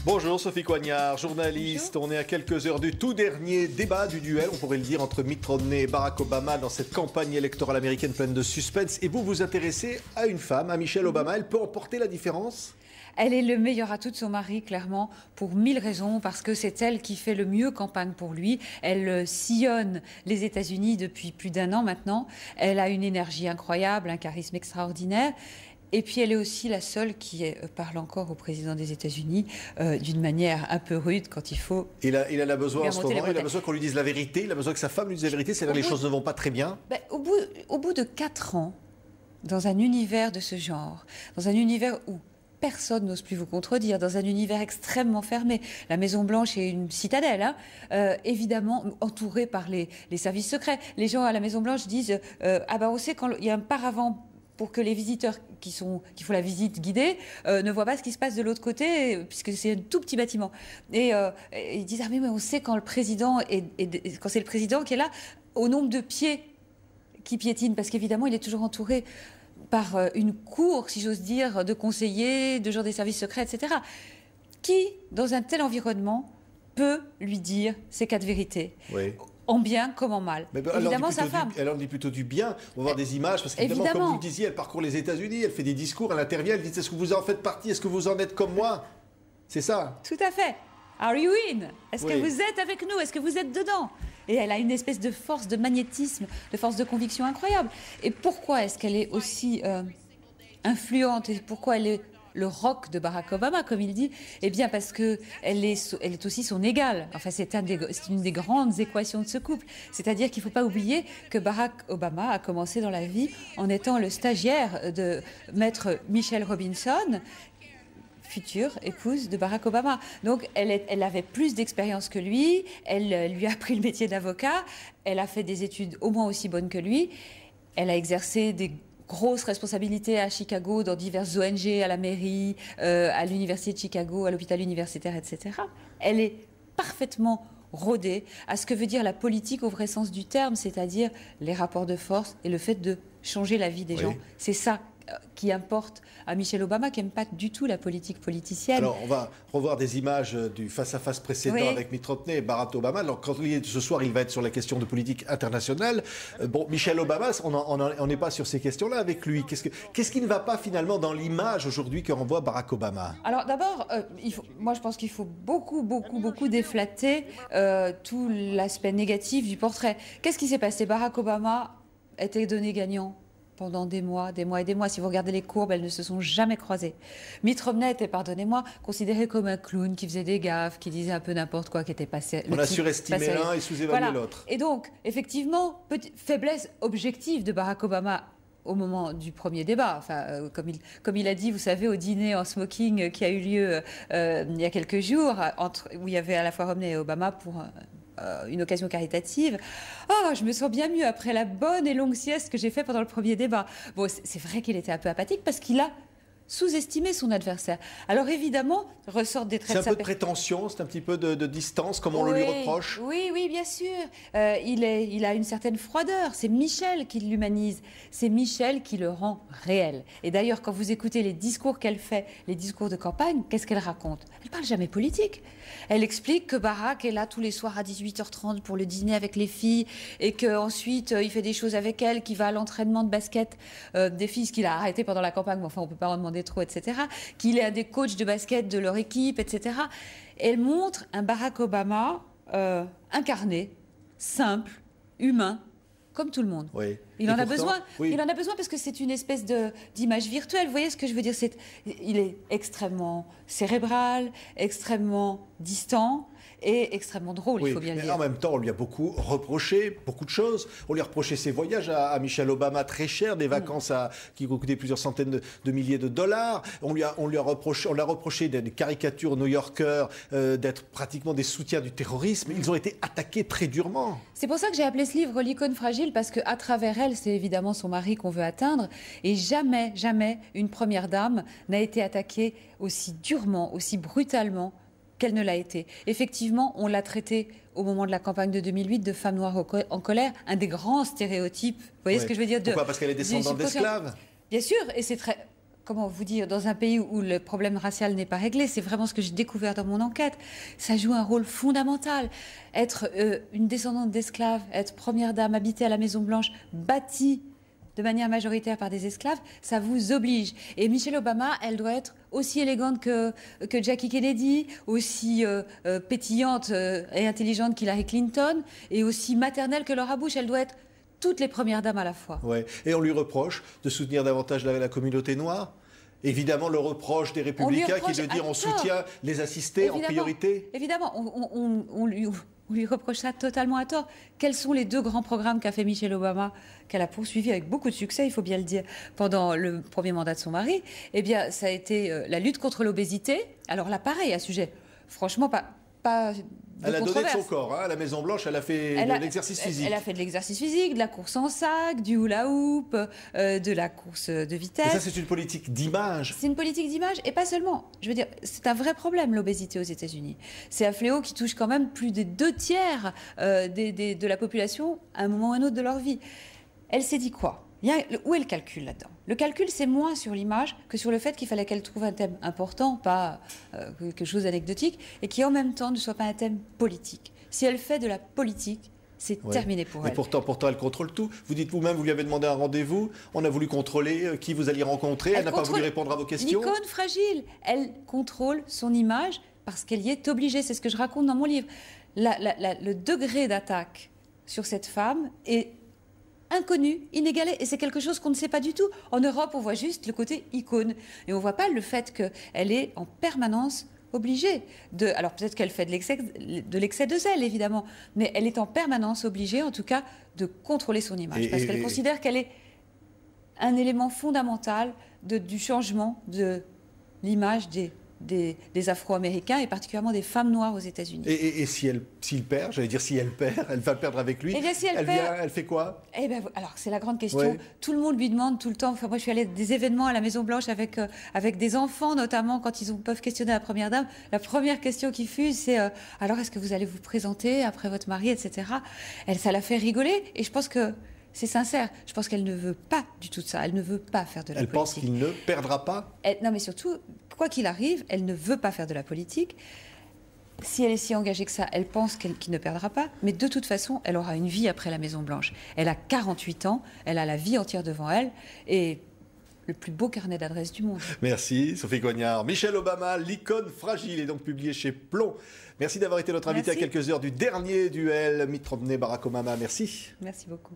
Bonjour Sophie Coignard, journaliste. Bonjour. On est à quelques heures du tout dernier débat du duel, on pourrait le dire, entre Mitt Romney et Barack Obama dans cette campagne électorale américaine pleine de suspense. Et vous vous intéressez à une femme, à Michelle Obama. Elle peut emporter la différence ? Elle est le meilleur atout de son mari, clairement, pour 1000 raisons, parce que c'est elle qui fait le mieux campagne pour lui. Elle sillonne les États-Unis depuis plus d'1 an maintenant. Elle a une énergie incroyable, un charisme extraordinaire. Et puis elle est aussi la seule qui parle encore au président des États-Unis d'une manière un peu rude quand il faut. Il a besoin en ce moment, il a bretelles. besoin qu'on lui dise la vérité, il a besoin que sa femme lui dise la vérité, c'est-à-dire les choses ne vont pas très bien. Au bout de 4 ans, dans un univers de ce genre, dans un univers où personne n'ose plus vous contredire, dans un univers extrêmement fermé. La Maison-Blanche est une citadelle, hein, évidemment entourée par les services secrets. Les gens à la Maison-Blanche disent ah ben on sait quand il y a un paravent pour que les visiteurs qui font la visite guidée ne voient pas ce qui se passe de l'autre côté, puisque c'est un tout petit bâtiment. Et ils disent ah mais on sait quand le président quand c'est le président qui est là, au nombre de pieds qui piétinent, parce qu'évidemment il est toujours entouré par une cour, si j'ose dire, de conseillers, de gens des services secrets, etc. Qui, dans un tel environnement, peut lui dire ces 4 vérités ? Oui. En bien comme en mal. Mais Évidemment, sa femme. Elle en dit plutôt du bien. On va voir des images, parce qu'évidemment, comme vous le disiez, elle parcourt les États-Unis, elle fait des discours, elle intervient, elle dit est-ce que vous en faites partie, est-ce que vous en êtes comme moi ? C'est ça. Tout à fait. Are you in ? Est-ce Oui. que vous êtes avec nous ? Est-ce que vous êtes dedans ? Et elle a une espèce de force, de magnétisme, de force de conviction incroyable. Et pourquoi est-ce qu'elle est aussi influente et pourquoi elle est le rock de Barack Obama, comme il dit? Eh bien parce que elle est aussi son égale. Enfin, c'est une des grandes équations de ce couple. C'est-à-dire qu'il ne faut pas oublier que Barack Obama a commencé dans la vie en étant le stagiaire de maître Michelle Robinson, future épouse de Barack Obama. Donc, elle avait plus d'expérience que lui, elle lui a appris le métier d'avocat, elle a fait des études au moins aussi bonnes que lui, elle a exercé des grosses responsabilités à Chicago, dans diverses ONG, à la mairie, à l'université de Chicago, à l'hôpital universitaire, etc. Elle est parfaitement rodée à ce que veut dire la politique au vrai sens du terme, c'est-à-dire les rapports de force et le fait de changer la vie des gens. C'est ça qui importe à Michelle Obama, qui n'aime pas du tout la politique politicienne. Alors, on va revoir des images du face-à-face précédent avec Mitt Romney et Barack Obama. Alors, quand ce soir, il va être sur la question de politique internationale. Bon, Michelle Obama, on n'est pas sur ces questions-là avec lui. Qu'est-ce qui ne va pas finalement dans l'image aujourd'hui que renvoie Barack Obama ? Alors d'abord, moi je pense qu'il faut beaucoup déflatter tout l'aspect négatif du portrait. Qu'est-ce qui s'est passé ? Barack Obama était donné gagnant pendant des mois. Si vous regardez les courbes, elles ne se sont jamais croisées. Mitt Romney était, pardonnez-moi, considéré comme un clown qui faisait des gaffes, qui disait un peu n'importe quoi, qui était passé. On a surestimé l'un et sous-évalué l'autre. Et donc, effectivement, faiblesse objective de Barack Obama au moment du premier débat, enfin, comme il a dit, vous savez, au dîner en smoking qui a eu lieu il y a quelques jours, où il y avait à la fois Romney et Obama pour une occasion caritative. Ah, je me sens bien mieux après la bonne et longue sieste que j'ai fait pendant le premier débat. Bon, c'est vrai qu'il était un peu apathique parce qu'il a sous-estimé son adversaire. Alors évidemment, ressortent des traits de sa... C'est un peu de prétention, c'est un petit peu de distance, comme on le lui reproche. Oui, bien sûr. Il a une certaine froideur. C'est Michelle qui l'humanise. C'est Michelle qui le rend réel. Et d'ailleurs, quand vous écoutez les discours qu'elle fait, les discours de campagne, qu'est-ce qu'elle raconte ? Elle parle jamais politique. Elle explique que Barack est là tous les soirs à 18h30 pour le dîner avec les filles et qu'ensuite, il fait des choses avec elles, qu'il va à l'entraînement de basket des filles, ce qu'il a arrêté pendant la campagne, mais enfin, on peut pas en demander trop, etc., qu'il est un des coachs de basket de leur équipe, etc. Elle montre un Barack Obama incarné, simple, humain, comme tout le monde. Oui. Il en a besoin parce que c'est une espèce d'image virtuelle. Vous voyez ce que je veux dire ? Il est extrêmement cérébral, extrêmement distant et extrêmement drôle, il faut bien le dire. En même temps, on lui a beaucoup reproché, beaucoup de choses. On lui a reproché ses voyages à Michelle Obama très chers, des vacances qui ont coûté plusieurs centaines de milliers de dollars. On lui a reproché des caricatures new-yorkers, d'être pratiquement des soutiens du terrorisme. Ils ont été attaqués très durement. C'est pour ça que j'ai appelé ce livre l'icône fragile, parce qu'à travers elle, c'est évidemment son mari qu'on veut atteindre. Et jamais une première dame n'a été attaquée aussi durement, aussi brutalement qu'elle ne l'a été. Effectivement, on l'a traitée au moment de la campagne de 2008 de femme noire en colère, un des grands stéréotypes. Vous voyez ce que je veux dire ? Pourquoi ? Parce qu'elle est descendante d'esclaves ? Bien sûr, et c'est très... comment vous dire, dans un pays où le problème racial n'est pas réglé, c'est vraiment ce que j'ai découvert dans mon enquête, ça joue un rôle fondamental. Être une descendante d'esclaves, être première dame, habiter à la Maison-Blanche, bâtie de manière majoritaire par des esclaves, ça vous oblige. Et Michelle Obama, elle doit être aussi élégante que Jackie Kennedy, aussi pétillante et intelligente qu'Hillary Clinton, et aussi maternelle que Laura Bush. Elle doit être toutes les premières dames à la fois. Ouais. Et on lui reproche de soutenir davantage la communauté noire. Évidemment, le reproche des Républicains qui est de dire on soutient les assistés en priorité. Évidemment, on lui reproche ça totalement à tort. Quels sont les 2 grands programmes qu'a fait Michelle Obama, qu'elle a poursuivi avec beaucoup de succès, il faut bien le dire, pendant le premier mandat de son mari? Eh bien, ça a été la lutte contre l'obésité. Alors là, pareil, à sujet, franchement, pas elle a donné de son corps, hein. À la Maison-Blanche, elle a fait de l'exercice physique. Elle a fait de l'exercice physique, de la course en sac, du hula-hoop, de la course de vitesse. Et ça, c'est une politique d'image. C'est une politique d'image, et pas seulement. Je veux dire, c'est un vrai problème, l'obésité aux États-Unis. C'est un fléau qui touche quand même plus des 2 tiers de la population à un moment ou à un autre de leur vie. Elle s'est dit quoi? Où est le calcul là-dedans? Le calcul, c'est moins sur l'image que sur le fait qu'il fallait qu'elle trouve un thème important, pas quelque chose d'anecdotique, et qui en même temps ne soit pas un thème politique. Si elle fait de la politique, c'est terminé pour elle. Et pourtant, elle contrôle tout. Vous dites vous-même, vous lui avez demandé un rendez-vous, on a voulu contrôler qui vous alliez rencontrer, elle n'a pas voulu répondre à vos questions. L'icône fragile, elle contrôle son image parce qu'elle y est obligée. C'est ce que je raconte dans mon livre. Le degré d'attaque sur cette femme est inconnu, inégalé, et c'est quelque chose qu'on ne sait pas du tout. En Europe, on voit juste le côté icône, et on ne voit pas le fait qu'elle est en permanence obligée de... Alors peut-être qu'elle fait de l'excès de zèle, évidemment, mais elle est en permanence obligée, en tout cas, de contrôler son image, parce qu'elle considère qu'elle est un élément fondamental du changement de l'image des Afro-Américains et particulièrement des femmes noires aux États-Unis. Et s'il perd, j'allais dire si elle perd, elle va perdre avec lui. Eh bien, si elle perd, elle fait quoi? Eh bien, alors c'est la grande question. Tout le monde lui demande tout le temps. Enfin, moi, je suis allée à des événements à la Maison-Blanche avec des enfants, notamment quand ils peuvent questionner la première dame. La première question qui fuse, c'est alors est-ce que vous allez vous présenter après votre mari, etc. Ça la fait rigoler, et je pense que c'est sincère. Je pense qu'elle ne veut pas du tout de ça. Elle ne veut pas faire de la politique. Elle pense qu'il ne perdra pas? Non, mais surtout, quoi qu'il arrive, elle ne veut pas faire de la politique. Si elle est si engagée que ça, elle pense qu'il ne perdra pas. Mais de toute façon, elle aura une vie après la Maison-Blanche. Elle a 48 ans, elle a la vie entière devant elle. Et le plus beau carnet d'adresses du monde. Merci, Sophie Coignard. Michelle Obama, l'icône fragile, est donc publié chez Plomb. Merci d'avoir été notre invité à quelques heures du dernier duel Mitt Romney-Barack Obama. Merci. Merci beaucoup.